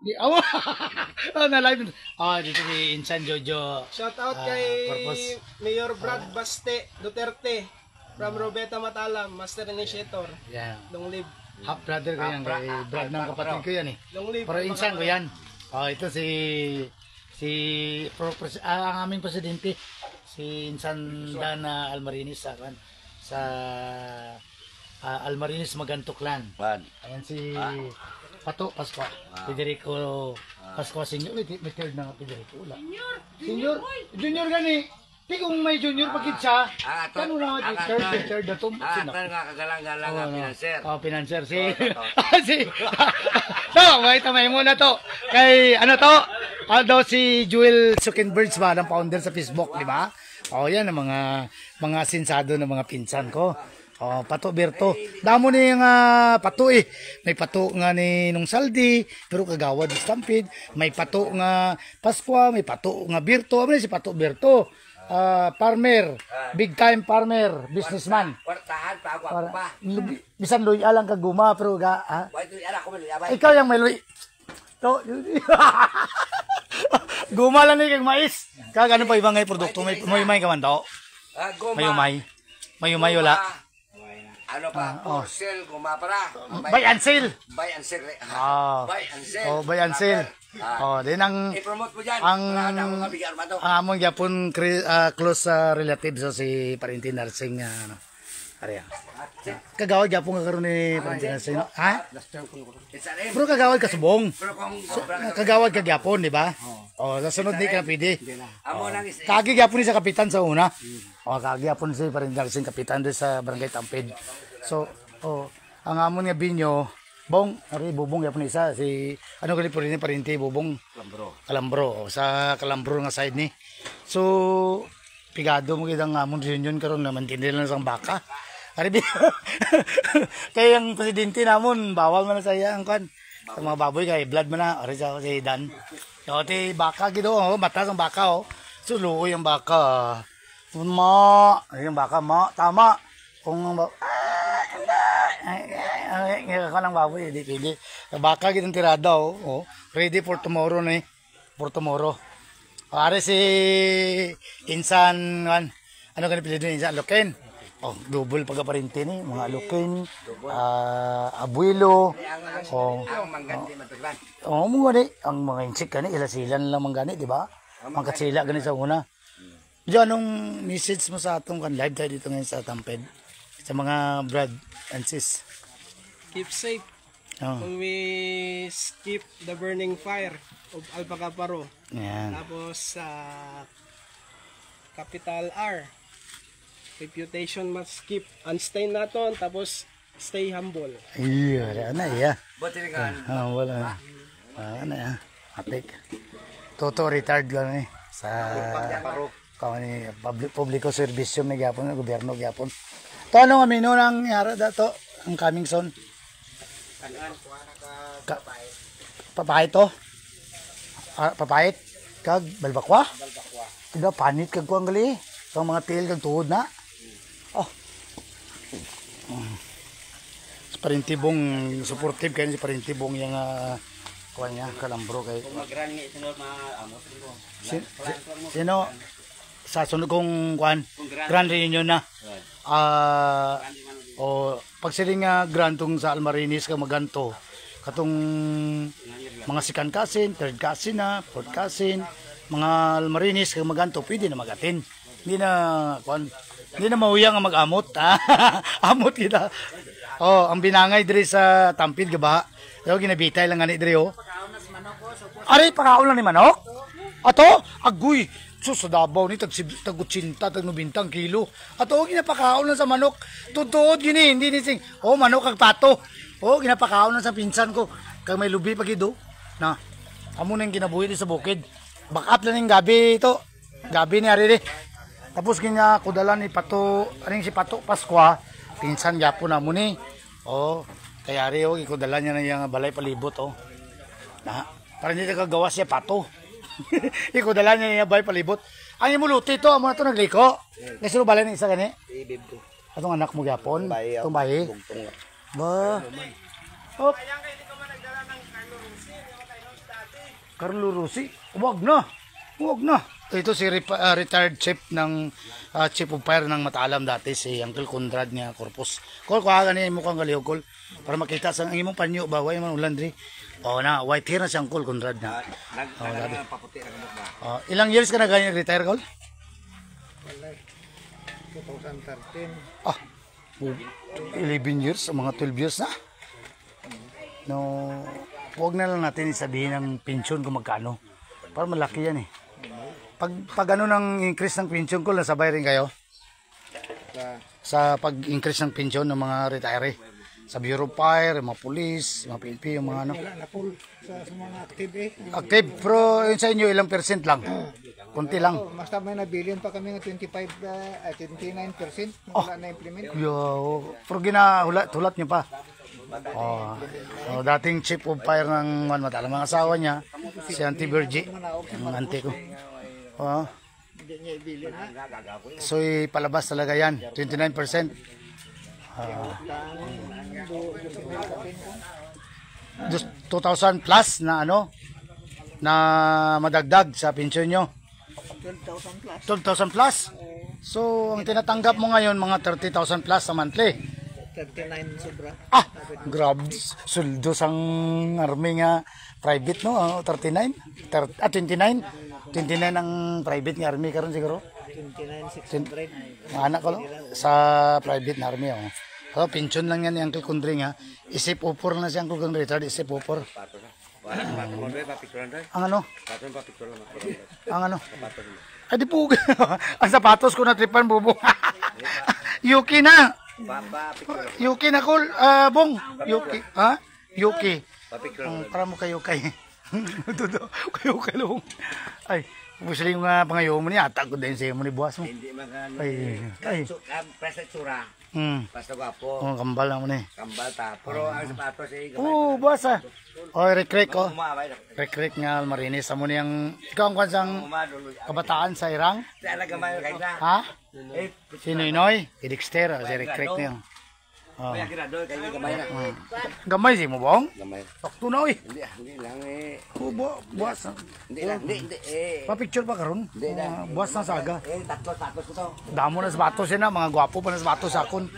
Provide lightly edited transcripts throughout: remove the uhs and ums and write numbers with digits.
Oh, oh, na live. Oh, dito si Insan Jojo. Shout out kay Purpose. Mayor Brad Baste Duterte from Robeta Matalam, Master Initiator. Yeah. Long live. Half brother ko yan. Kay Brad ng kapatid ko yan eh. Long live. Pero Insan ko yan. Oh, ito ang aming presidente. Si Insan Dana Almarinis sa Almarinis Magantuklan. Ayan si Pato Pascua. Federico Pascua Senior. May third na nga Federico. Wala. Senior? Junior gani. Di kung may junior pagkit siya. Kano na nga third na ito? Nga kagalang-galang nga pinanser. Oh, pinanser. Si may tamay muna to. Kay ano to? Daw si Jewel Suckenbirds ba, ng founder sa Facebook, di ba? Oh, yan ang mga sinsado ng mga pinsan ko. Oh, Pato Berto. Damo ni yung pato eh. May pato nga ni nung Saldi, pero kagawad ni Stampede. May pato nga Pascua, may pato nga Berto. Ano si Pato Berto? Farmer, big time farmer, businessman. Kwartahan pa ako pa. Bisan loy alang kaguma pero ikaw yung may loy. To. Guma lang ni kag mais. Kag ano pa ibang ngay produkto may ka man daw. May wala. Ano pa? Sale, gumapara. Buy and sale. Buy and sale. Buy and sale. Oh, buy and sale. Oh, din ang i-promote mo diyan. Ang among gyapon close relative so si Parente Nursing ano. Ariya. Kagawad gyapon karon ni Parente Nursing. Ha? Pero kagawad ka subong. Kagawad ka gyapon, di ba? Oh, sa sunod di ka pwede. Kagi gyapon ni sa kapitan sa una. Oh, kagi gyapon si Parente Nursing kapitan do sa Barangay Tampid. So, ang amon nga binyo Bong, ari bubong yapon isa si ano gali puri ni Parente bubong Calambro sa Calambro nga side ni. So pigado mo gid ang amon reunion karon naman tindi lang sang baka. Ari kay ang presidente namon bawal man sa iya ang kan sa mga baboy kay blood man na ari sa si Dan. Yote baka gid mata sang baka So luoy ang baka. Yung baka tama kung ka lang baboy, di pwede. Baka gitong tirada, ready for tomorrow na eh. For tomorrow. Pare si Insan, ano ka na pili doon, Insan? Loken. Double pagkaparinti ni, mga Loken, abuelo. Ang mga insik ka ni, ilasilan lang mga gani, di ba? Ang katsila gani sa una. Diyan, anong message mo sa atong live tayo dito ngayon sa Tamped? Sa mga brad and sis. Keep safe. We skip the burning fire of Alpacaparo. Yan. Tapos capital R. Reputation must keep. Unstay naton. Tapos stay humble. Iya, na iya. Buti nga. Wala. Ano ya? Apik. Toto retired lang eh. Sa kani publiko serbisyo may gyapon ng gobyerno gyapon. To ano nga mino nang yara dato ang coming soon. Papait to? Papait? Kag balbakwa? Tiga panit kag kuang gali. Sa mga tail kag tuhod na. Si Parintibong supportive kay si Parintibong yang kuan niya Calambro kay. Sino sa sunod kong kuan grand reunion na. Pag siling nga grantong sa Almarinis ka maganto katong mga second cousin, third cousin na, fourth cousin, mga Almarinis ka maganto pwede na magatin. Hindi na mahuyang nga mag-amot. Amot kita. Ang binangay diri sa Tampid gaba. Daw ginabitay lang ani diri Ari pakaon lang ni manok. Ato agoy sa Davao ni tag 80 tag 90 kilo. Ato ginapakaon lang sa manok. Tutuod gini hindi ni sing. Manok kag pato. Ginapakaon lang sa pinsan ko. Kag may lubi pa gido. Na. Amo nang ginabuhi sa bukid. Backup lang ning gabi ito. Gabi ni ari. Tapos kanya kudalan ni Pato, aning si Pato Pascua, pinsan gyapon namo ni. Kaya ari ikudalan niya na yung balay palibot Na. Para hindi kagawa siya Pato. Ikudalan niya yung balay palibot. Ang imuluti to, amo na to nagliko. Kasi balay ng isa gani. Atong anak mo gyapon, itong bayi. Ba. Carlo Rossi. Huwag na. Huwag na. Ito si retired chief ng chief of fire ng Matalam dati, si Uncle Conrad niya Corpus. Kol, kuha ka niya yung mukhang kalihog, Kol. Para makita sa imong panyo ba, way man ulandri. Oh na, white hair na si Uncle Conrad na. Paputi na gamot ba? Ilang years ka na ganyan retire, Kol? 2013. Ah, 11 years, mga 12 years na. No, huwag na lang natin isabihin ng pension kung magkano. Para malaki yan eh. Pag ano ng increase ng pension ko, nasabay rin kayo? Sa pag-increase ng pension ng mga retiree. Sa Bureau of Fire, mga police, mga PNP, yung mga ano. Wala na full sa mga active eh. Active, pero yun sa inyo, ilang percent lang? Kunti lang. Basta may nabilin pa kami ng 29%. Wala na implement. Yo, pero ginahulat niyo pa. Oh, so, dating chief of fire ng Matalam, mga asawa niya, si Auntie Virgie, yung auntie ko. Oh. Hindi niya ibilin na. So, ipalabas talaga yan, 29%. 2,000 plus na ano, na madagdag sa pensyon nyo. 12,000 plus. 12,000 plus. So, ang tinatanggap mo ngayon, mga 30,000 plus sa monthly. 39 sobra. Ah, grabe. Suldo sang army nga private, no? 39? 29? 29 ang private nga army karon siguro. 29,600. Mga anak ko, no? Sa private na army, oh. So, pension lang yan ni Uncle Kundring, ha? Isip upor na si Uncle Kundring, retired, isip upor. Ang ano? Ang ano? Ay, di po. Ang sapatos ko na tripan, bubo. Yuki na. Yuki na, Kul. Bong. Yuki. Ha? Yuki. Para mo kayo kay. Kayo kayo. Ay, gusto yung pangayo mo niya. Atag ko din sa'yo mo ni buwas mo. Hindi magano. Ay. Presa tsura. Basta gwapo. Oh, kambal lang mo ni. Kambal ta. Pero ang sapatos ay Oh, buwas ah. Oh, rek-rek oh. umabay. Rek-rek nga Almarinis. Amo niyang, ikaw ang kwansang Umadulo. kabataan sa Irang? Sa gamay kay na. Ha? Eh, Si Noynoy? Si Dexter, si rek-rek niya. Oh. kaya kinadol kay gamay na. Gamay si mo bong? Gamay. Sakto na oy. Hindi lang eh. Oh, buwas ah. Hindi lang, hindi eh. Pa-picture pa karon. Hindi na. Buwas na saga. Tatlo ko to. Damo na sapatos yan na, mga gwapo pa na sapatos sa akon.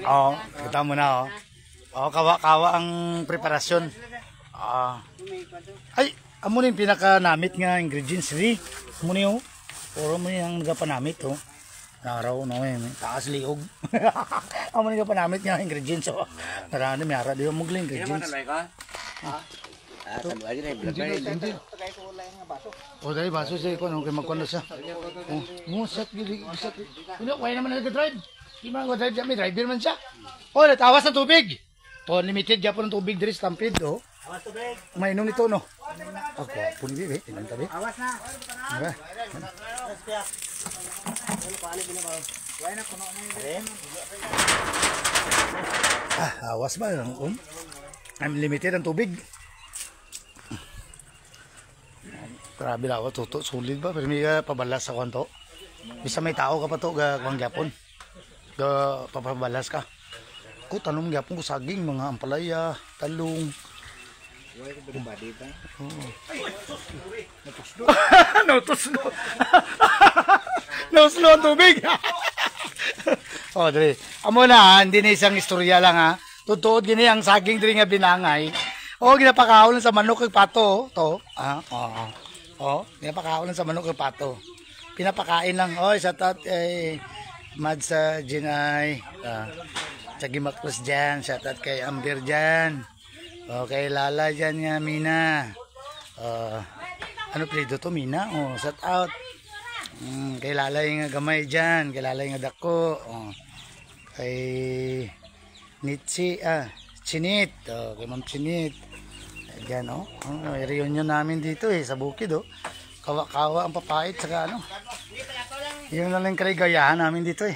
Oo, kita mo na oh. Oh, kawa-kawa ang preparasyon. Ay, amo na yung pinaka-namit nga ingredients ri. Amo na yung, puro mo yung nagapanamit oh. Naraw no eh, taas liog. Amo na yung panamit nga ingredients oh. Narano, may ara, di mo mugling ingredients. Oh, dahil baso siya ko, kay magkwano siya. Oh, musat gili, musat. Ulo, kaya naman nag-drive. Di man nag-drive siya, may driver man siya. Oh, natawas ng tubig. Oh, limited siya po ng tubig diri sa Stampede, oh. Awas tubig. Mainom nito, no? Ako, puni bibi, tinan tabi. Awas na. Diba? Awas ba? Unlimited ang tubig. Grabe lang ako, tuto, sulit ba? Pero may pabalas sa kwanto. Bisa may tao ka pa to, kawang gyapon. Papabalas ka. Ko, tanong gyapon ko saging, mga ampalaya, talong. Nautuslo. Nauslo ang tubig. O, dali. Amo na, hindi na isang istorya lang ha. Tutuod gini ang saging diri nga binangay. O, ginapakaon sa manok kag pato. To. O, ginapakaon sa manok kag pato. Pinapakain lang. O, sa tat, mad sa Jinay. Sa Gimakros dyan. Sa tat kay Amber dyan. O, kay Lala dyan nga, Mina. Ano plido to, Mina? O, shout out. Kay Lala yung gamay dyan. Kay Lala yung dako. O, kay Nitsi, Chinit. O, kay Ma'am Chinit. Diyan, o. May reunion namin dito sa bukid, o. Kawa-kawa ang papait, saka ano. Yun na lang kaligayahan namin dito,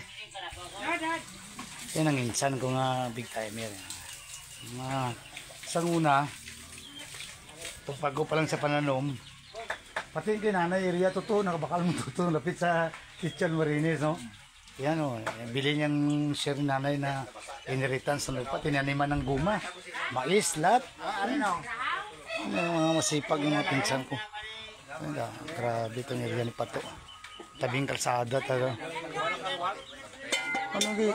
Yan ang insan ko nga big timer. Sa una, pagpago pa lang sa pananom, pati yung kinanay area, totoo, nakabakal mo totoo, lapit sa kitchen Marines, no? Yan o, bili niyang share ni nanay na inheritance ng lupa, tinaniman ng guma, mais, lahat. Mga masipag yung mga pinsan ko. Grabe itong area ni Pato. Tabing kalsada talaga. Ano di?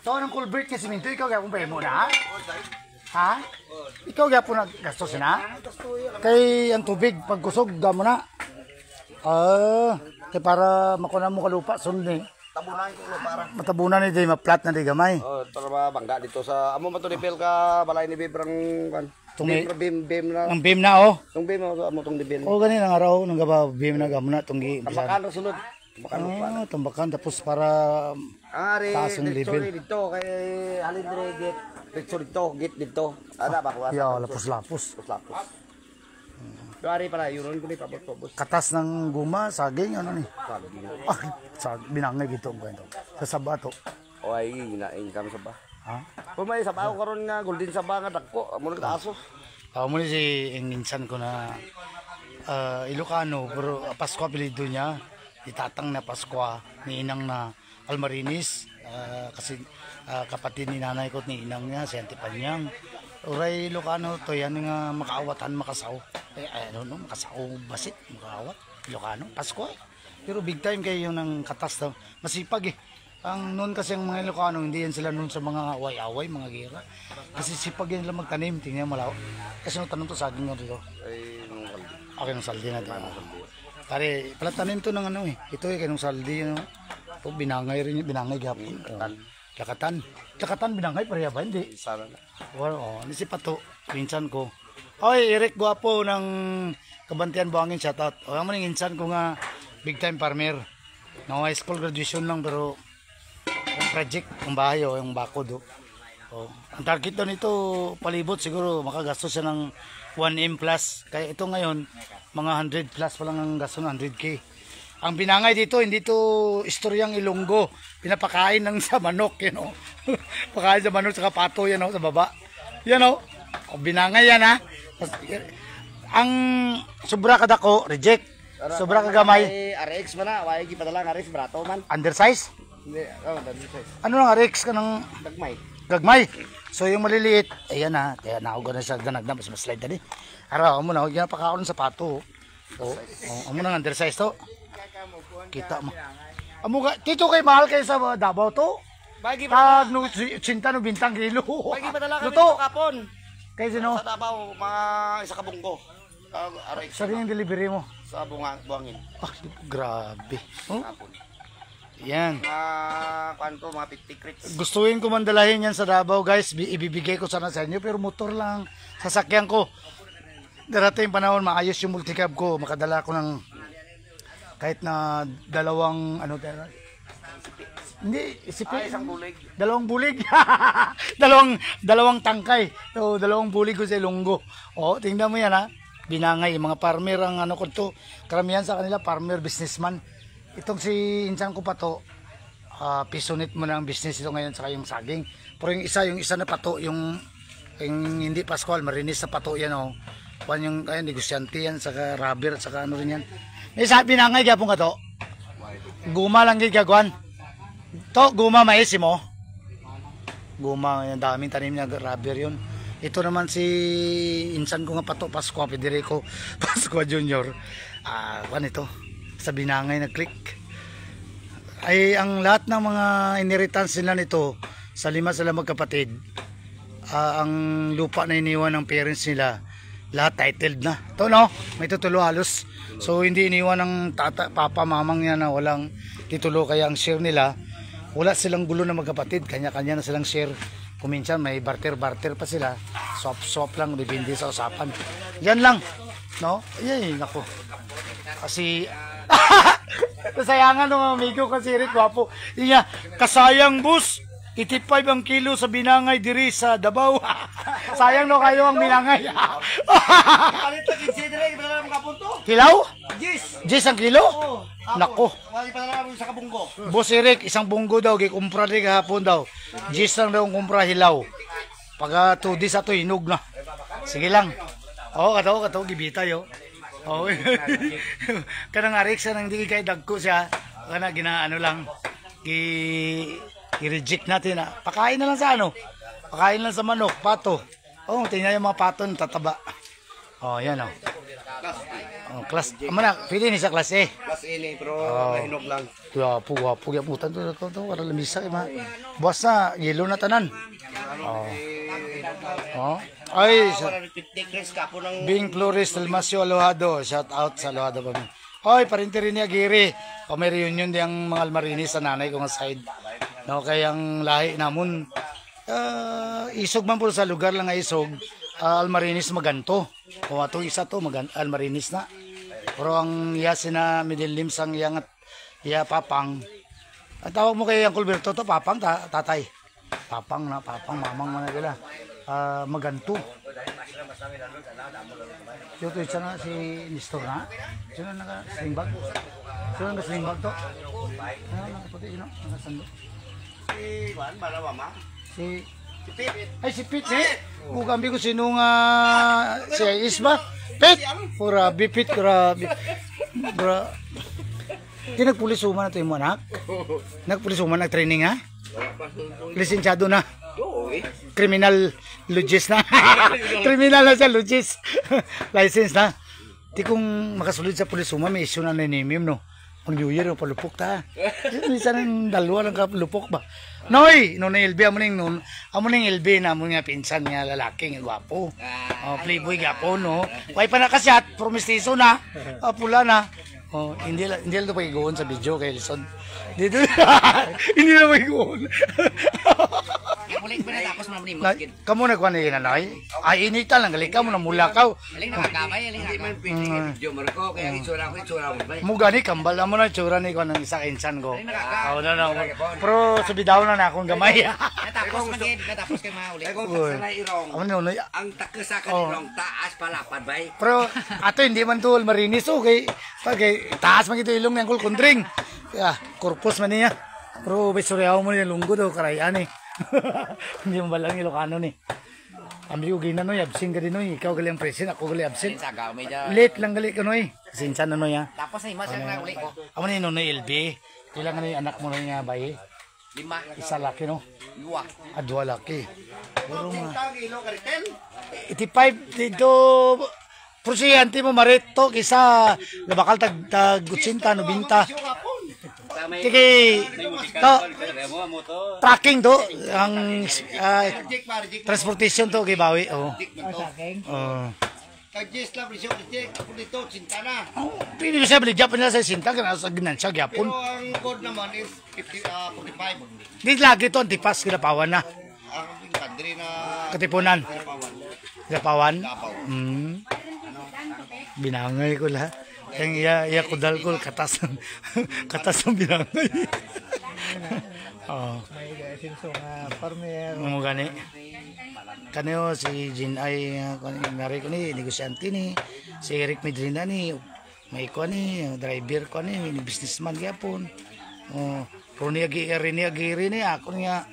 To ng culvert kasi minto, ikaw kaya kung pwede mo na? Ha? Ikaw kaya po naggastos na? Kay ang tubig, pag kusog, damo na. Kaya para makuna mo kalupa, sunod eh. Tabunan ko para. Matabunan ni Day, maplat na Day gamay. Para bangga dito sa amo man to dipel ka balay ni Bibrang kan. Bim na. Ang beam na oh. Tong bim amo tong dipel. O gani ang araw nang gaba beam na gamna tunggi. Tambakan ra sulod. Tambakan tapos para Ari taas ang level. dito kay halin dire gate. Gate dito. Ada ba kuha? Ya, lapos-lapos. Lapos. Dari pala yun ko ni pabot. Katas ng guma, saging ano ni. Binangay gito ang kwento. Sa sabato. O ay income sa ba? Ha? Kung may sabaw karon nga golden saba nga dako, amo nagtaaso. Ako mo ni si insan ko na Ilocano, pero Pasko apelido niya. Itatang na Pasko ni inang na Almarinis. Kasi kapatid ni nanay ko at ni inang niya, si Auntie Panyang. Uray Ilocano to yan nga makaawatan makasaw. Makasaw basit, makaawat. Ilocano, Pasko. Pero big time kayo ng katas daw. Masipag eh. Ang noon kasi ang mga Ilocano, hindi yan sila noon sa mga away-away, mga gira. Kasi sipag yan lang magtanim, tingnan malaw. Kasi nung tanong to saging nga dito. Ay nung kaldi. Okay, nung saldi na dito. Pare, pala tanim to ng ano eh. Ito eh, kaya nung saldi, ano. Ito, binangay rin yun, binangay gapon. Lakatan. Lakatan, binangay, pareha ba? Hindi. Sana na. Well, ni si Pato, pinsan ko. Oy, Eric Guapo ng Kabantian Buhangin, shoutout. O, ang maning insan ko nga, big time farmer. No, high school graduation lang, pero yung project, yung bahay o yung bakod. Ang target daw nito, palibot, siguro makagastos siya ng 1M plus. Kaya ito ngayon, mga 100 plus pa lang ang gasto ng 100K. Ang binangay dito, hindi to istoryang Ilonggo. Pinapakain ng sa manok, you know. Pakain sa manok sa pato, yan, sa baba. Yan, o. Binangay yan, ha. Ang sobra kadako, reject. Sobra kagamay. RX man na, wala yung padala ng RX, brato man. Undersize? Hindi, undersize. Ano lang, RX ka ng Dagmay. gagmay. So yung maliliit, ayan na. Kaya nauga na siya ganag na, mas slide na di. Araw mo na, huwag na pakaon sa pato. Amo na undersize to. Kita mo. Amo ka, tito kay mahal kayo sa Davao to. Bagi Tag no cinta no bintang kilo. Bagi padala kami Luto. sa kapon. Kay sino? Sa Davao, mga isa ka bungko. RX Sa rin yung delivery mo. sa buhangin. Grabe. Oh, Kapon. yan. Kanto, mga pitik-rits. Gustuin ko mandalahin yan sa Davao, guys. Ibibigay ko sana sa inyo, pero motor lang. Sasakyan ko. Darating panahon, maayos yung multicab ko. Makadala ko ng kahit na dalawang, ano, hindi, isipin. Isang bulig. Dalawang bulig. dalawang tangkay. So, dalawang bulig ko sa Ilonggo. O, tingnan mo yan, ha. Binangay, mga farmer ang ano ko to. Karamihan sa kanila, farmer, businessman. Itong si insan ko pa to, pisonit mo na ang business ito ngayon saka yung saging. Pero yung isa na pato, yung hindi Pascual, marinis na pato yan, oh. Kuan yung negosyante yan, saka rubber, saka ano rin yan. May sabi na nga, gyapon ka to. Guma lang gid kagwan. To, guma mais mo. Guma, yung daming tanim niya, rubber yun. Ito naman si insan ko nga pato, Pascua Federico, Pascua Junior. Kuan ito, sa binangay na click. Ay, ang lahat ng mga inheritance nila nito, sa 5 sila magkapatid, ang lupa na iniwan ng parents nila, lahat titled na. Ito no, may titulo halos. So hindi iniwan ng papa, mamang niya na walang titulo, kaya ang share nila, wala silang gulo na magkapatid, kanya-kanya na silang share. Kuminsan may barter pa sila, swap lang, bibindi sa usapan. Yan lang, no? Ay, nako. Kasi, kasayangan ng amigo kasi Eric Guapo. Iya, kasayang bus, 85 ang kilo sa binangay diri sa Davao. Sayang no kayo ang binangay. Palito, consider yung padala ng kapon to. Kilaw? Jis. 10 ang kilo? Nako. Wala padala kami sa kabungko. Boss Eric, isang bunggo daw, gikumpra rin kahapon daw. 10 lang daw ang kumpra hilaw. Pagka 2 days ato, hinog na. Sige lang. Oo, kato, gibita yo. Oh. Kanang arik sa nang di kay dagko siya. Kana ginaano lang i-reject natin na. Pakain na lang sa ano? Pakain lang sa manok, pato. Oh, tingnan yung mga pato tataba. Oh, yan oh. Oh, class. Amo na, pili ni sa class A. Plus ini pero mahinog lang. Wapo ya putan to para lamisa kay ma. Buwas na, yellow na tanan. Oh. Oh. Ay, Bing Flores Dalmasio Alohado. Shout out sa Alohado pa. Hoy, parinti rin niya Giri. O may reunion diyang mga Almarinis sa nanay kong side. No, kayang lahi namon isog man po sa lugar lang nga isog. Almarinis maganto. O ato isa to Almarinis na. Pero ang iya sina Midilim sang iyang at iya papang. Ang tawag mo kay Uncle Berto to papang tatay. Papang mamang man nila. Maganto. Ito isa na si Nestor na. Sino naka-slingbag? Sino naka-slingbag to? Nakaputi yun, nakasando. Si Juan, para mama? Si Pit. Ay, si Pit, eh. Kukambi ko sino nga si Ais ba? Pit! Grabe, Pit, grabe. Di nagpulisuman na ito yung anak? Nagpulisuman, nag-training ha? Lisensyado na? Criminal logis na. Criminal na siya, logis. License na. Di kung makasulid sa pulisuma, may issue na nanimim, no? Ang New Year, palupok ta. Minsan ng dalawa ng kapalupok ba? Noy! Noy LB, amo ning LB na amo nga pinsan nga lalaki nga gwapo. Playboy gapo, no? Way pa nakasyat, promistiso na. Pula na. Hindi lang ito pagigoon sa video kay Lison. Dito, hindi na pagigoon. Muling ba na tapos naman ni Musgid? Kamu nagkuhan na yun, Noy? Ay, inita lang, gali ka mo na mulakaw. Aling nakagamay, aling Hindi man nakagamay. pwede kay video Marco, kaya itsura mo ba? Muga ni kambal mo na itsura ni ko ng isa insan ko. Pero sa bidaw na akong gamay. Natapos magid, natapos kay mga ulit. Ay kung sa irong, Ano no? ang takasakan irong taas palapad bay. Pero ato hindi man to Almarinis okay. Pagay taas man ito ilong ng kulkundring. Korpus man niya. Pero besuryaw mo ni lunggo do karayaan eh. Hindi mo balang Ilocano ni. Ambi ko gina noy absent ka din noy. Ikaw gali ang presin, ako gali absent. Sa gamay da. Late lang gali ka noy. Sinsan na noy ha. Tapos na imas na ulit ko. Amo ni noy LB. Ilang na anak mo na nga bayi. 5, Isa laki no. 2. Adwa laki. Puro mga Kilo karitel. 85 dito prosiyante mo marito kisa bakal tag 80 90. Tiki to tracking to ang transportation to gibawi Kajis lang presyo check ako dito sinta na. pili siya baligya pa nila sa sinta kana sa ginansya gyapon Pero ang code naman is 45. di lagi to antipas kinapawan na Ang country na katipunan Gapawan binangay ko lahat yang iya kudal ko katas ng binangay May sinso nga farmer. mo gani kanyo si Jin ay nari ko ni negosyante ni si Eric Medrina ni may ko ni driver ko ni businessman gyapon pero niya giri ni ako niya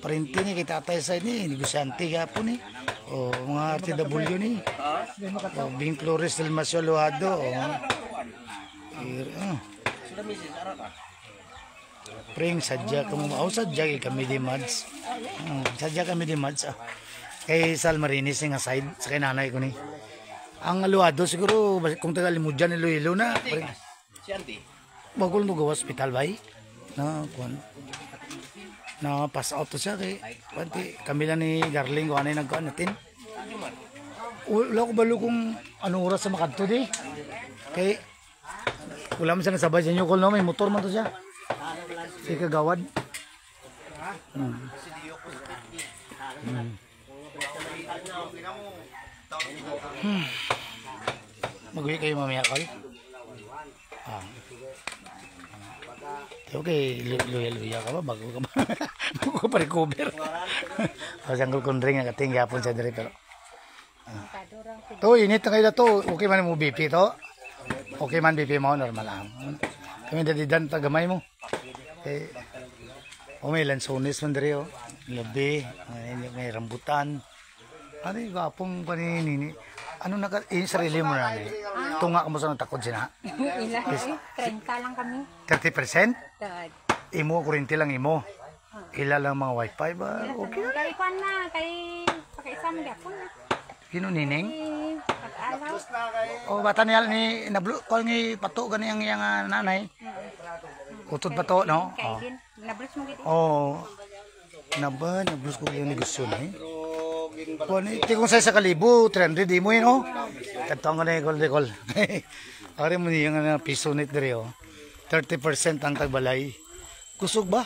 parinti ni kay tatay sa ni negosyante gyapon ni mga RTW ni Bing Flores Dalmasio Alohado Pring sadya kamo sadya kami di mads sadya kami di mads kay Sal Marinis nga side sa kay nanay ko ni ang Alohado siguro kung taga Limudyan ni Iloilo na si Auntie. bagol mo gawa hospital bay na kuan na pass out to siya kay panti kami lang ni Darling ko anay nagkuan natin wala ko balo kung anong oras sa makadto di kay wala man siya nasabay sa inyo kung may motor man to siya si kagawad mag-uwi kayo mamaya kol okay luya ka ba bago ka ba bago ka pa recover kasi ang kulkundring ang kating yapon sa diri pero to init na kayo na to okay man mo BP to okay man BP mo normal lang kami dadidan tagamay mo may lansones man diri labi may rambutan ano yung gapong paninini ano sarili mo na tunga ka mo sa takod sina. Ilan eh, 30 lang kami. 30%? Tad. Imo, kurinti lang imo. Ila lang mga wifi ba? Okay. Kay kwan na, kay pakiisa mo gyapon na. Kino nining? Eh, pag-alaw. O bata niya ni nablo ko ni pato gani ang iyang nanay. Utod pa to, no? Kay din, nablos mo gid. Oh. Nablos ko yung negosyo na eh. Kung iti kung sa kalibo, 300 di mo yun, oh. Katong ka na yung call. Ari mo niya nga piso nit diri, oh. 30% ang tagbalay. Kusog ba?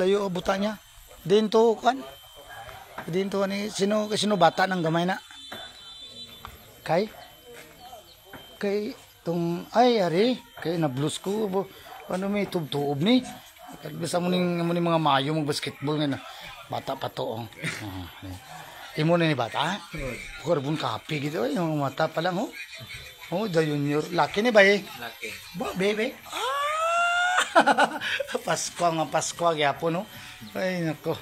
Layo ang buta niya. Dinto kan. Dinto ni sino bata ng gamay na. Kay tong ay ari kay nablos ko ano may tubtuob ni. Bisa mo ning mga mayo mag basketball nga na. Bata pa to. Imo na ni bata? Karbon kape gitu ay yung mata pa lang oh. Oh, the junior. Laki ni ba eh? Laki. Ba, bebe. Pasko gyapon no. Ay nako.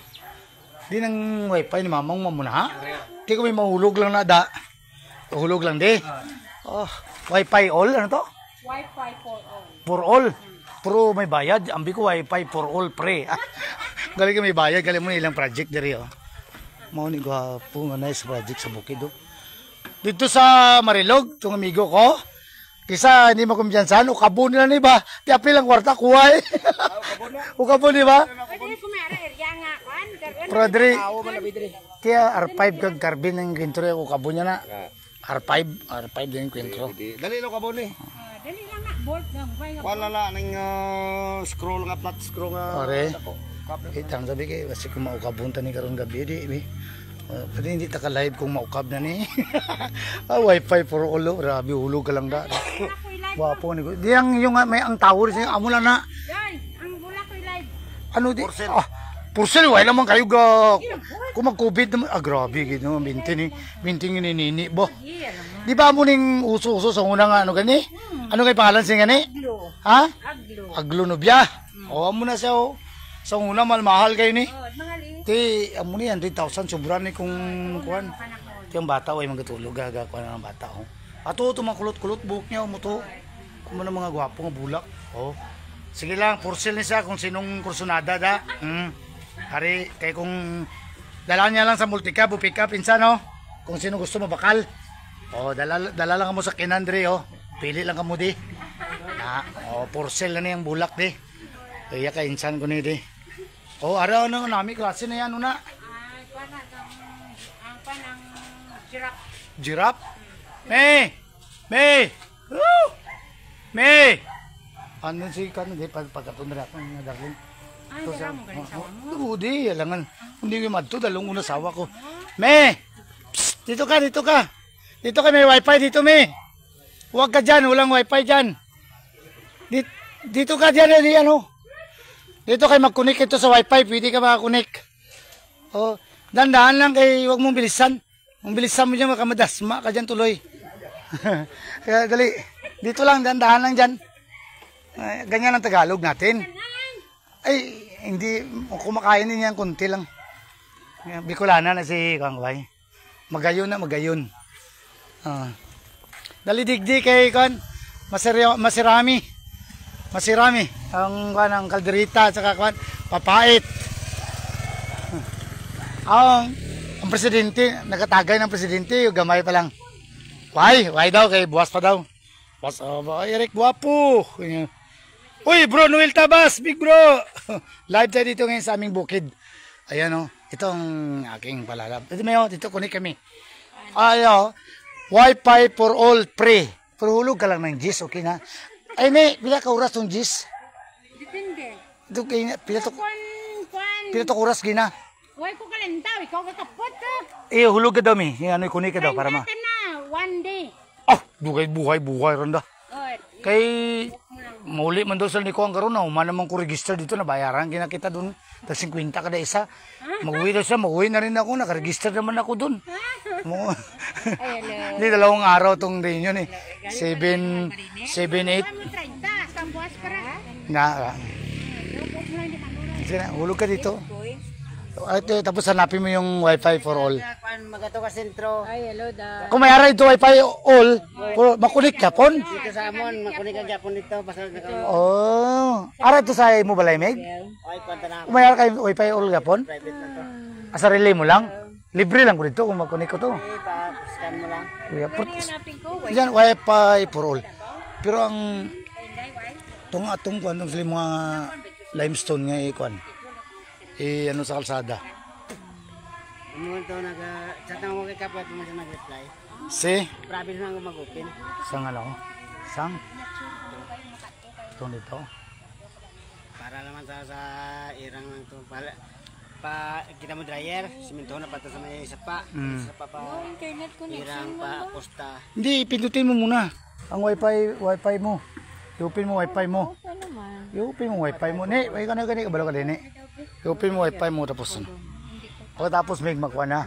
Di nang wifi ni mamang mamuna ha. Di ko may mahulog lang na da. Hulog lang di. Oh, wifi all ano to? Wi-Fi for all. For all. Pero may bayad. Ambi ko wifi for all pre. Galing ka may bayad. Galing mo na ilang project diri oh. Mao ni gwapo nga nice project sa bukid oh. Dito sa Marilog, itong amigo ko. Kisa hindi mo kumpiyansan, ukabon nila ni ba? Di apil ang kwarta, kuhay. Ukabon ni ba? Pwede ko may area nga kwan. Pradri, kaya R5 kag carbon ng kwentro yung ukabon niya na. R5 din yung kwentro. Dali lang ka mo ni. Dali lang na, bolt na. Wala na ning scroll nga flat scroll nga. Pare, itang sabi kayo, kasi kung maukabunta ni karong gabi, di, pwede hindi taka-live kung maukab na ni. Wifi for all, grabe, hulog ka lang da. Wapo ni ko. Di yung may ang tower siya, amo lang na. Yan, ang bula ko live. Ano di? Porcel, wala naman kayo ga. Kung mag-COVID naman, grabe, gino, bintin ni nini, bo. Di ba mo ning uso-uso sa unang ano gani? Ano kay pangalan siya gani? Aglo. Ha? Aglo. Aglo nubya. O, amo na siya, o. Sa una, mahal kayo ni. Oh, mga li. Ti, amo ni 100,000 sobra ni kung kuan. Ti ang bata way magatulog gaga kuan ang bata oh. Ato to makulot-kulot buhok niya mo to. Kumo na mga gwapo nga bulak. Oh. Sige lang, porcel ni siya kung sinong kursunada da. Ari kay kung dala niya lang sa multicab o pick up insan oh. Kung sino gusto mabakal. Oh, dala lang mo sa Kinandre oh. Pili lang kamo di. Oh, porcel na niyang bulak di. Kaya kay insan ko ni di. Oh, araw na nami klase na yan una. Ang panang giraffe. Giraffe? May! Woo! May! Ano si kan di pagkatun na ako ng darling. Ay, dira mo galing sawa mo. Hindi, alangan. Hindi ko madto dalong una sawa ko. May! Psst, dito ka. Dito ka may wifi dito, May. Huwag ka dyan, walang wifi dyan. Dito ka dyan, ano? Dito kayo mag-connect ito sa wifi, pwede ka makakonek. Oh, dandahan lang kay huwag mong bilisan. Kung bilisan mo dyan, makamadasma ka dyan tuloy. Kaya dali, dito lang, dandahan lang dyan. Ganyan ang Tagalog natin. Ay, hindi, kumakain din yan, kunti lang. Bicolana na si Kangway. Magayon na, magayon. Dali digdi kay Kan, masirami. Ang kalderita at saka papait. Ang presidente, nakatagay ng presidente, yung gamay pa lang. Why daw, kay buwas pa daw. Buwas, Eric, guwapo. Uy, bro, Noel Tabas, big bro. Live tayo dito ngayon sa aming bukid. Ayan o, ito ang aking palalab. Ito may dito kunik kami. Wi-Fi for all, pre. Pero hulog ka lang ng gis, okay na. Ay, may, pila ka oras ng gis? Depende. Ito kayo, pila to Kwan. oras gina. Huwag ko kalintaw, ikaw kakapot ha. Hulog ka daw, mi. Yung ano, kunik ka daw, para ma. Kaya na, one day. Buhay, randa. Oh, Kay, mauli man daw sa niko ang karoon na, namang ko register dito na bayaran. Kinakita doon, tag 50 kada isa. Mag-uwi daw siya, mag-uwi na rin ako, nakaregister naman ako doon. Hindi, 2 araw tong din yun eh. 7, 8. Hulog ka dito. Tapos hanapin mo yung wifi for all. kuan magato ka sentro. Ay, hello da. Kung may ara ito wifi all, puro makunik ka pon. Dito sa amon makunik ang gyapon dito basta naka Oh, ara ito sa mo balay meg. ay kwanta na Kung may ara kay wifi all gapon, private na to. asarili mo lang. Libre lang ko dito kung makunik ko to. Eh pa-scan mo lang. Kuya, yan wifi for all. Pero ang atong kuan tong sila mga limestone nga ikuan. Ano sa kalsada. Ano to chat na mo kay kapwa mo siya nag-reply. Si Promise na ako mag-open. sang ano? Sang itong dito. Para naman sa irang lang to. Kita mo dryer, siminto na pa to sa may sapa. Sapa pa. Irang pa aposta. Hindi, pindutin mo muna ang wifi mo. I-open mo wifi mo. I-open mo wifi mo. Ni, may ka na gani, kabalo ka din eh. I-open mo wifi mo tapos. Pagkatapos may makuha na.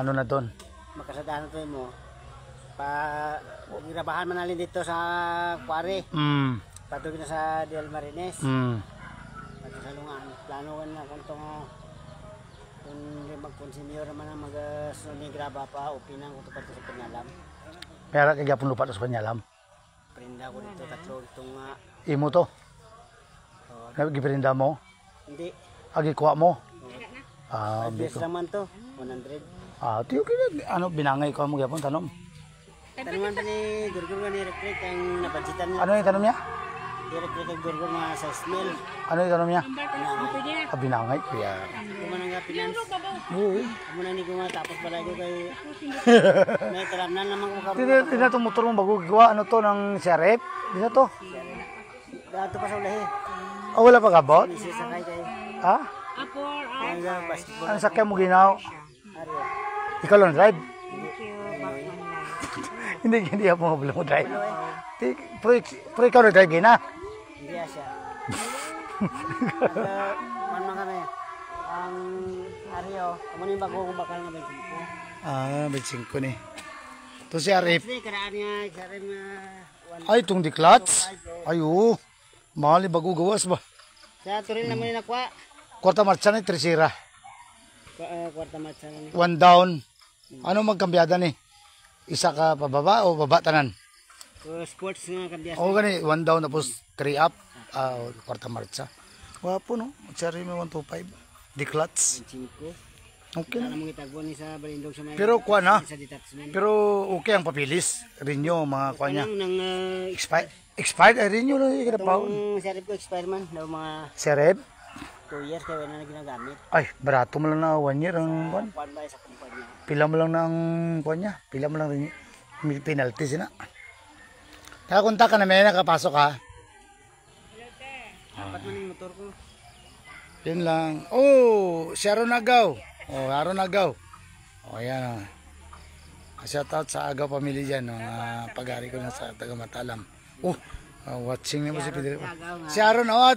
Ano na doon. Makasadahan to mo. Girabahan manalin dito sa Quarry. Patugin na sa Del Marines. At sa lungan. Planoan na kung kung mag-consumer naman ang mag-graba pa, upinang kung ito sa Pinalam. Pero kaya pun lupa to sa panyalam. Perinda ko dito, tatlo itong Imo to. Giperinda mo? hindi. Agi kuha mo? Adres naman to, 100. Tiyo kaya binangay ko mo gyapon tanom. Tanuman pa ni Gurgur ni Electric ang nabadsitan niya. Ano yung tanom niya? Electric ang Gurgur mga sa smell. Ano yung tanom niya? Binangay kaya. Kuman ang finance. Oo. Amo na ni ko tapos pala ko kay may talamnan naman ko karon. Di na itong motor mo bago gawa. Ano to ng sheriff? Di na to. Dato pa sa ulahi. Wala pa kabot?Isi sakay kay. Ha? Ang basketball. Ano sakyan mo ginaw? Ariyo. Ikaw lang drive? Hindi ako mga mo drive. Pero ikaw na drive gina. Hindi siya. Man man kami. Ang Ariyo, amo ni bago ko bakal na ba 25 ni. To si Arif. Kasi karaan niya, karon na Ay, itong di clutch. Ay, oo. Mahal ni bago gawas ba? sa turin naman ni nakwa. Kwarta marcha ni Tresira. Kwarta matcha na ni. One down. Ano magkambyada ni? Isa ka pababa o baba tanan? Sports nga kabiyas. O gani, one down tapos 3 up. Kwarta marcha. Wapo no? Cherry may 125. Di clutch. 5. Okay na. Ano mong itagbo ni sa Balindog sa may Pero kuha na. sa detachment. Pero okay ang papilis. Renew mga kuha niya. Nang Expired ay renew na yung kinapaw. itong serif ko expire man daw mga Sereb? 2 years kaya na ginagamit. Ay, barato mo lang na 1 year ang kuha. Kuan ba sa kumpanya. Pila mo lang ng kuha niya. Pila mo lang rin. May penalty sina. Nakakunta ka na may nakapasok ha. Dapat man yung motor ko. Yun lang. Oh, si Aron Agaw. Oh, Aron Agaw. Oh, ayan. Shout out sa Agaw family dyan. Mga pag-ari ko na sa Tagamatalam. Oh, watching na mo si Pedro. Si Aron. Oh,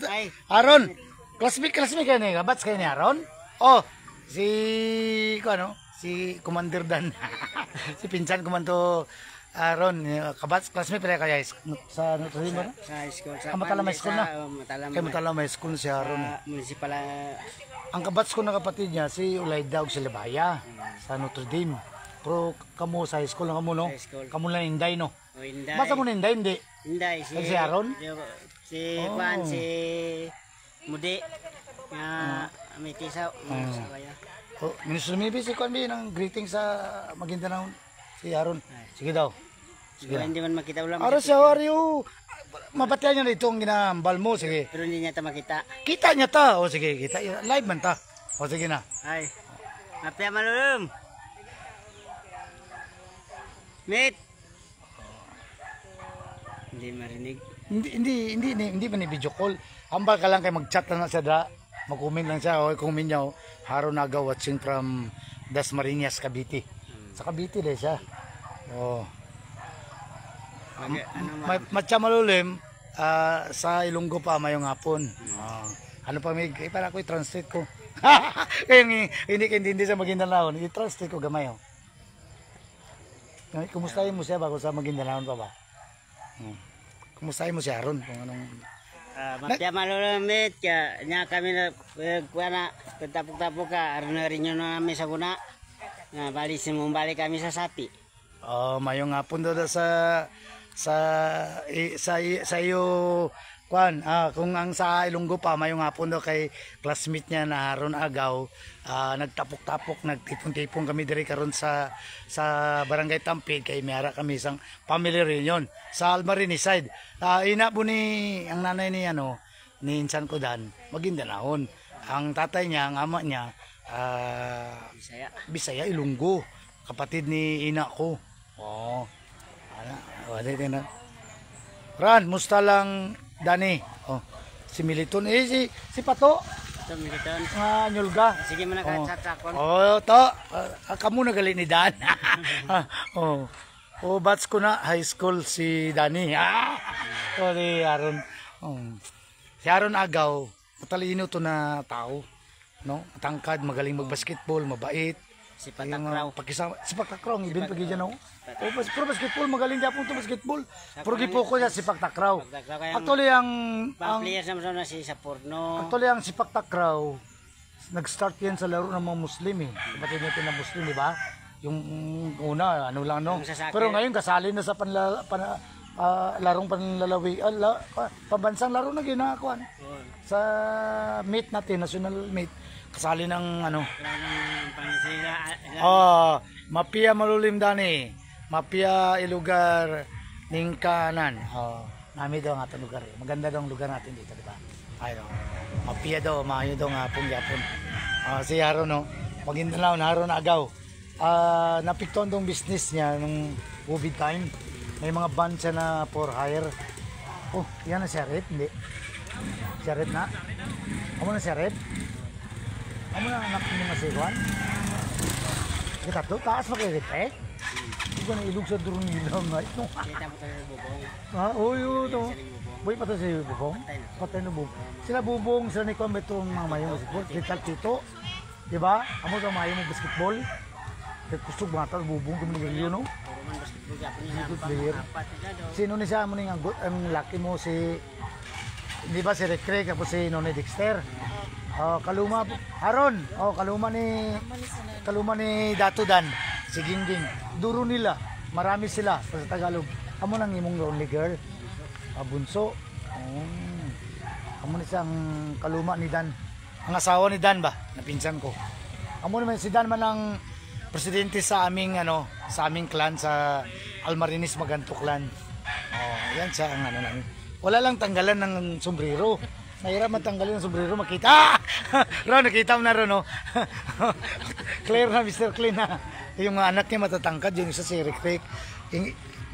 Aron. Classmate kayo niya. Bats kayo ni Aron? Oh, si Commander Dan. Si Pinsan Komando Aron. Kabats, classmate pala kaya sa ano ba? Sa school sa Matalam High School na. Matalam. Kay Matalam High School si Aron. Municipal Ang kabats ko na kapatid niya, si Ulayda og si Libaya sa Notre Dame. Pero kamo sa high school na kamo, no? High school. Kamo na Inday, no? o Inday. Basta mo na Inday, hindi. Inday Si Aron? Si Juan si Mudi nga may tisaw sa kaya. Oh, Ministro Mibi, si Kwan ng greeting sa Maguindanao. Si Aron. Sige daw. Sige Kaya na. hindi man makita ulam. Aron, siya, how are you? Mapatihan niya na itong ginambal mo. Sige. Pero hindi niya ta makita. Kita niya ta. O sige, kita. Live man ta. O sige na. Ay. Mapya malulum. Meet. Hindi marinig. Hindi man ni video call. Hambal ka lang kay mag-chat lang na siya da. Mag-comment lang siya. O comment niya. Haron Naga watching from Dasmariñas, Cavite. Sa Cavite din siya. Oh. Matcha malulim sa Ilonggo pa mayong hapon. Ano pa may para ko i-translate ko. Kaya hindi sa Maguindanao, i-translate ko gamay. Kumustahin mo siya bago sa Maguindanao pa ba? Kumustahin mo siya Aron kung anong Mapya malulamit kaya nya kami na kuha na tapok-tapok ka aron na rin yun namin sa guna na balik kami sa sapi. Oh, mayong hapon do sa iyo kwan kung ang sa Ilonggo pa mayong hapon do kay classmate niya na Haron Agaw, nagtapok-tapok nagtipon-tipon kami diri karon sa Barangay Tampig kay mayara kami isang family reunion sa Almarini side. Ina po ni ang nanay ni ni Insan Kodan Maguindanao. Ang tatay niya, ang ama niya Bisaya Ilonggo, kapatid ni ina ko. Oh. Wala din na. Ran, musta lang Dani? Oh. Si Militon si Pato. Ito Militon. Nyulga. Sige mo na katsakon. Oh, to. Kamu na gali ni Dan. Oh. Oh, bats ko na high school si Dani. Sorry, Aaron. Si Aaron Agaw, matalino to na tao, no? Matangkad, magaling magbasketball, mabait. Si Patakraw. Si Patakraw, ang ibin pagigyan no? Pero basketball, magaling dapong to basketball. Pero gipuko niya si Patakraw. Actually, ang players naman na si Sapurno. Actually, ang si Patakraw, nag-start yan sa laro ng mga Muslim eh. Kapatid natin na Muslim, di ba? Yung una, ano lang, no? Pero ngayon, kasali na sa larong panlalawi, pambansang laro na ginagawa. Sa meet natin, national meet, kasali ng Mapia Malulim Dani, Mapia Ilugar ning kanan. Nami daw nga itong lugar eh. Maganda daw ang lugar natin dito, di ba? Ayun, Mapia daw, maayo daw nga pong-yapon. Si Haron, no? Maguindanao na Haron Agaw. Napikton tong business niya nung COVID time. May mga van siya na for hire. Oh, yan na si Aret, hindi. Si Aret na. Amo na si Aret. Amo na anak mo na si Juan. Kita to, taas mo kay Aret eh. Hindi ko na ilog sa drone nila. Kita mo tayo bubong. Oo, yun to. Boy pa to si Bubong. Patay na Bubong. Sila Bubong, sila ni Kwame itong mga mayong basketball. Little Tito. Diba? Amo daw mayong basketball. Kusog mga tao, Bubong kami nagagaliw, no? Player. Sino ni siya mo ning ang laki mo si di ba si Recre kapos si Nonay Dexter. Kaluma Haron. Kaluma ni Dato Dan. Si Gingging. Duro nila. Marami sila sa Tagalog. Amo nang imong only girl. Bunso. Amo ni siyang kaluma ni Dan. Ang asawa ni Dan ba? Napinsan ko. Amo naman si Dan man ang presidente sa aming sa aming clan sa Almarinis Maganto clan. Yan siya ang namin. Wala lang tanggalan ng sombrero. Mahirap matanggalin ng sombrero, makita. Ron, nakita mo na ron, no? Clear na, Mr. Clean na. Yung anak niya matatangkad, yung isa si Rick.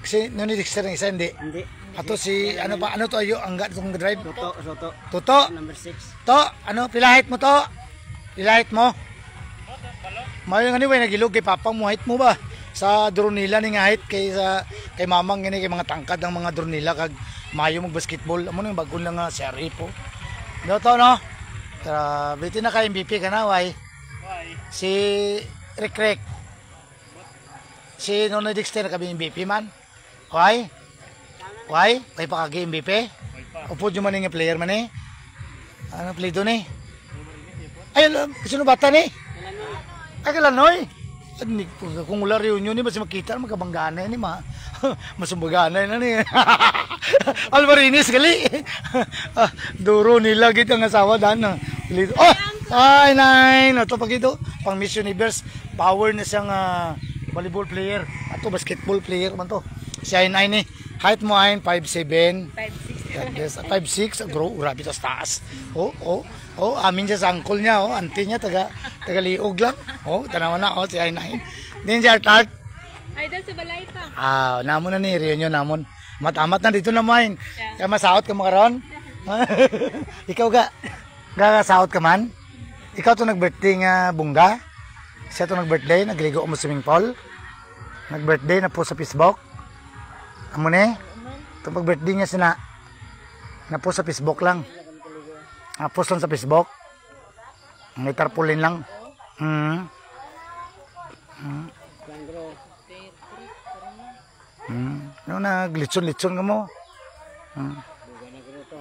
Kasi Nonay Dexter ng isa, hindi. Hindi. Ato si, ano to ayo, ang itong drive? Toto. Number 6. To, pilahit mo to? Pilahit mo? Mayo nga ni way nagilog kay papang mo height mo ba sa drone nila ning height kay mamang ngini kay mga tangkad ang mga drone nila kag mayo mag basketball amo nang bagon lang nga serie po. Do to no. Bitin na kay MVP ka na way. Si Rick. Si Nonay Dexter kabi MVP man. Way pa kag MVP. Upod yung man nga player man eh. Ano play do ni? Ay, sino bata ni? Kagilanoy. Kung wala reunion ni basta makita magkabanggaan na ni masumbagana na ni. Almarinis gali. Duro nila gid ang asawa dan. Oh, ay nine. Ato pag ito pang Miss Universe power na siyang volleyball player. Ato basketball player man to. Si ay nine ni. Height mo ay 5'7". 5'6". Bro, grabe tas taas. Amin siya sa uncle niya, auntie niya, taga-liog lang. Tanawan na, si Ay9. Din siya, Tart. Idol sa balay pa. Namon na ni, reunion namon. Matamat na dito naman. Kaya masaot ka makaroon. Ikaw gagasaot ka man? Ikaw to nag-birthday nga bungga? Siya to nag-birthday, nagligo mo swimming pool? Nag-birthday na po sa Facebook? Amo ni? Ito pag-birthday niya sina. Na po sa Facebook lang. Post lang sa Facebook. May tarpaulin lang. Naglitson-litson ka mo.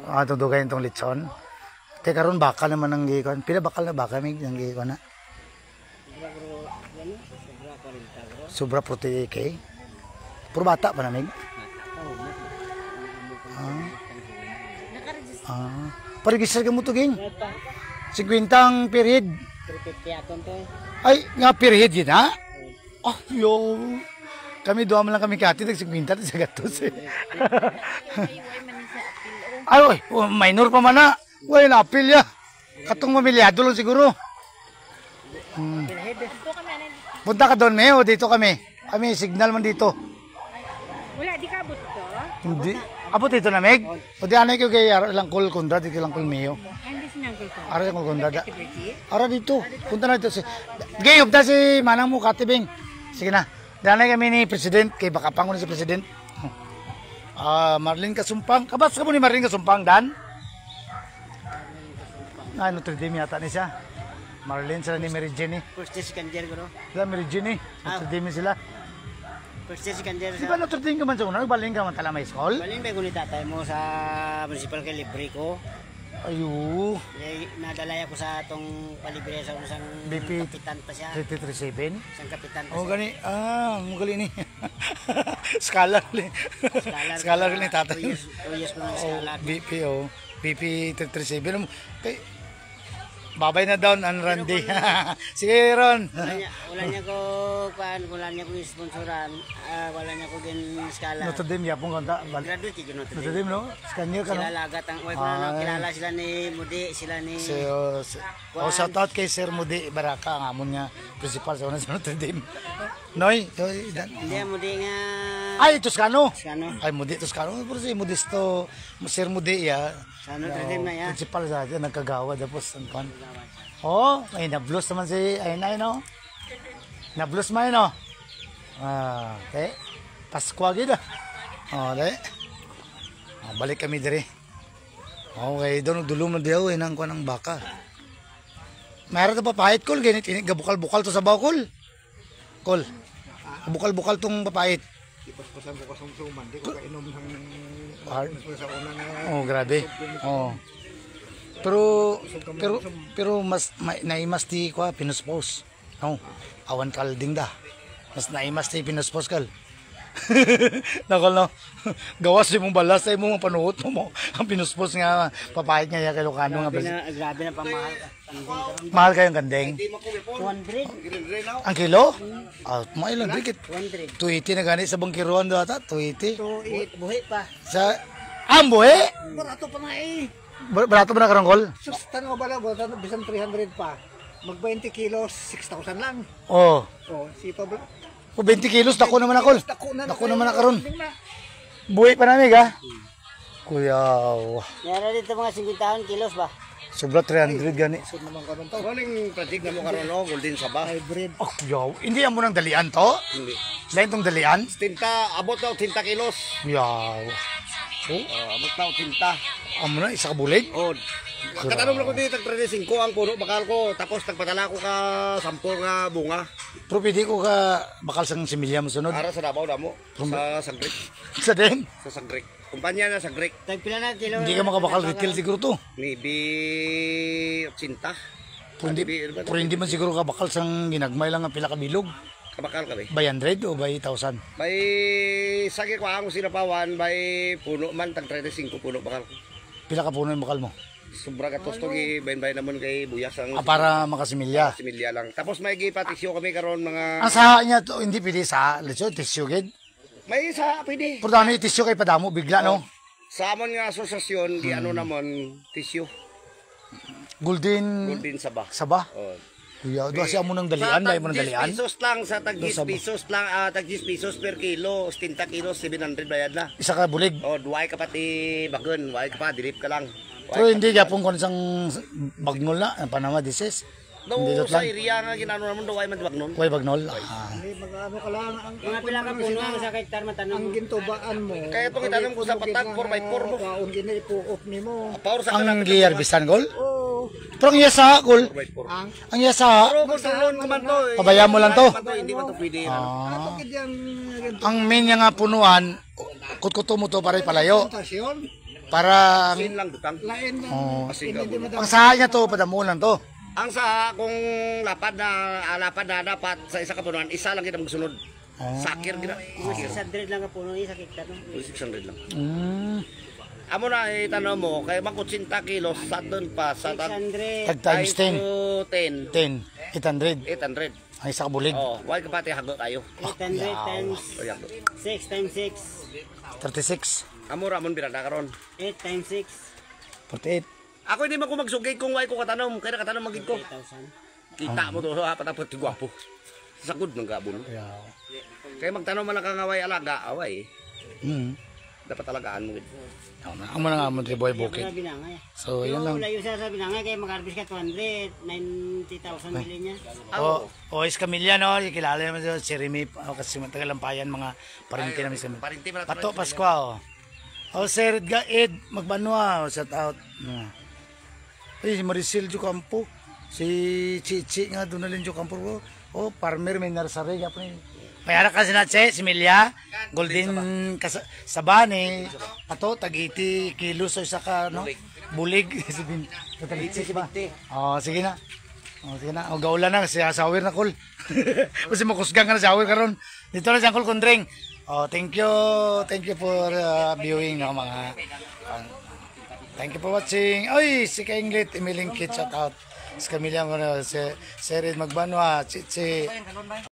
Tudugay itong litson. Teka ron, bakal naman ang gikon. Pila bakal na baka may ang gikon na? Sobra protein kay. Puro bata pa namig. Paregister ka mo to, ging. 50 ang period. 350 aton to. Ay, nga period yun, ha? Oh, yo. Kami doon mo lang kami kati, nag-50 sa gatos eh. Ay, oy, minor pa man na. Uy, na-appeal ya. Katong mamilyado lang siguro. Punta ka doon, Meo. Dito kami. Kami, signal man dito. Wala, di ka abot to? Hindi. Abot dito na, Meg. O di anay ko kay Langkol Kundra, di kay Langkol Meo. Hindi sinangkol ko. Ara Langkol Kundra. Ara dito. Punta na dito. Gay, upda si Manang mo, Katibing. Sige na. Danay kami ni President, kay baka pangunin si President. Marlene Kasumpang. Kabas ka mo ni Marlene Kasumpang, Dan? Ay, Notre Dame yata ni siya. Marlene sila ni Mary Jenny. First year second year ko no. Sila Mary Jenny. Notre Dame sila. First year second year Di ba Notre Dame ka man sa una? Nagbaling ka man tala may school? Balin ba ni tatay mo sa municipal kay libre ko. Ayo. Nadalaya ko sa atong palibre sa isang BP kapitan pa siya. 337. Isang kapitan pa Oh, siya. gani. Mo gali ni. Scholar ni. Scholar ni tatay. 2 years ko na scholar. BP oh. BP 337. Kay babay na down ang Randy. Sige, Ron. Wala niya ko wala niya ko sponsoran. Wala niya ko din skala. Notre Dame yapong kanta. Graduate ko Notre Notre Dame. Dame no? Skanyo ka no? Sila lagat ang wife na kilala sila ni Mudi, sila ni shout out kay Sir Mudi Baraka ang amon nga principal sa una sa Notre Dame. Noy, hindi Mudi nga ay Toscano. Toscano. Ay Mudi Toscano. Pero si Modisto, Sir Mudi ya. Sa Notre Dame na ya. Principal sa atin nagkagawa tapos ang kon. Oh, ay na-blues naman si ay no. Na-blues man no. Okay. Pasko gid. De. Balik kami dire. Okay, doon dulom na diaw nang kuan ang baka. Mayroon pa papait kol ganit ini gabukal-bukal to sa bawkol. Kol. Bukal-bukal tong papait. Ipaspasan ko kasong suman, di ko kainom ng Hard. sa una nga. Oh, grabe. Oh. Pero mas naimas ti ko pinuspos. Oh, awan kalding da. Mas naimas ti pinuspos kal. Nakal no. Gawas imong balas sa imong panuhot mo. Ang pinuspos nga papayat nga kay Lucano nga. Grabe na pamahal. Mahal kayong gandeng. 200. Ang kilo? May ilang dikit. 100. 280 na gani sa bangkiruan do ata, 280. Buhi pa. Sa amboy. Barato pa na eh. Barato ba na karonggol? Sus, tanong ba na, bisan 300 pa. Mag 20 kilos, 6,000 lang. Oh. Oh, sipa ba? O 20 kilos, dako naman ako. Dako naman na karon. Na. Buhay pa namig ha. Kuya, Meron dito mga 50 kilos ba? sobra 300 gani. Sud naman karon to. Huling pratik na mo karon no, golden saba. Hybrid. Oh, kuya, hindi yan mo ng dalian to? Hindi. Lain tong dalian? Tinta, abot daw 30 kilos. Kuya, Abot daw tinta. amo na, isa ka bulig? Oh. Katanong lang ko dito, tag 35 ang puno bakal ko. Tapos nagpadala ko ka 10 nga bunga. Pero pwede ko ka bakal sang similya mo sunod. Para sa Davao damo. Sa Sagrik. Sa din? Sa Sagrik. Kumpanya na Sagrik. Tagpila na kilo. Hindi ka makabakal retail siguro to. Maybe 80. Pero hindi man siguro ka bakal sang ginagmay lang ang pila ka bilog. Kabakal kami. By 100 o by 1,000? By sagi ko ang sinapawan by puno man tag 35 puno bakal ko. Pila ka puno yung bakal mo? Sobra ka tosto gi bayin-bayin naman kay buyas ang Para makasimilya. similya lang. Tapos may gipatisyo kami karon mga Ang saha niya to, hindi pwede sa let's tissue gid. may sa pwede. Pero ano yung tissue kay padamo bigla no? Sa amon nga asosasyon di ano namon tisyo Golden saba. Saba. Oh. Kuya, doon siya mo ng dalian, dahil mo ng dalian. Pesos lang sa tag 10 pesos lang tag 10 pesos per kilo, 30 kilos 700 bayad na. Isa ka bulig. Oh, duway ka pati bagon, duway ka pa dilip ka lang. Pero hindi yapon kon isang bagnol na, ang Panama disease. No, Hindi dot sa lang. area nga ginano naman duway man bagnon. Kuya bagnol. Hindi mag-ano ka lang ang Mga pila ka puno ang sa hektar ang matanong. gintubaan mo. Kaya itong itanong ko sa patag 4x4 mo. Kaon gini ipuop nimo. Power sa Ang giyarbistan gol. Oh, Pero ang yasa gol. 4x4. ang Ang yasa, Pero kung tulon ko man to. pabayaan mo lang to. Hindi man to pwede. ato gid yang Ang main niya nga punuan, kutkuto mo to pare palayo. plantasyon. Para Sin lang butang. Lain lang. oh, Asin ka muna. ang saha niya to padamulan to. Ang sa kung lapad na dapat sa isa ka punuan, isa lang kita magsunod. Sakir gina. Mga 600 lang ka puno isa kikta no. 600 lang. Mm. Amo na itanong mo kay makutsinta kilos sa doon pa sa 600. Tag times 10. 10. 10. 800. 800. Ang isa ka bulig. Oh, why ka pati hago tayo? 800 times O yago. 6 times 6. 36. Amo ramon birada karon. 8 times 6. 48. Ako hindi man ko magsugay kung why ko katanom, kaya katanom magid ko. 8,000. Kita mo to sa patapot gwapo. Sagud ng gabon. Yeah. Kaya magtanong man ka ngaway alaga, away. Mm. Dapat alagaan mo gid. Ang mga nga mo boy bukid. Wala binangay. So, yan lang. Wala yung sa binangay kaya mag-harvest ka 200. 90,000 bilhin niya. O Escamilla no, kilala naman si Remy kasi matagal ang payan mga parinti namin sa Parinti man Pato Pascua. O Sir Ed Magbanwa, shout out. Ay, si Maricel Jucampo. Si Chichi nga doon na rin Jucampo. O, farmer may narsari. Mayara kasi na si Milya. Golden Sabane. Pato, tag 80 kilos o isa ka, no? Bulig. O, sige na. O, sige na. O, gaulan na kasi asawir na kul. Kasi makusgang ka na sa awir karon. Dito na si Uncle Kundring. Oh, thank you for viewing no, mga thank you for watching. Oy, si Kainglit, Emiling Kit, shout out. Si Camilla, si Red Magbanwa, si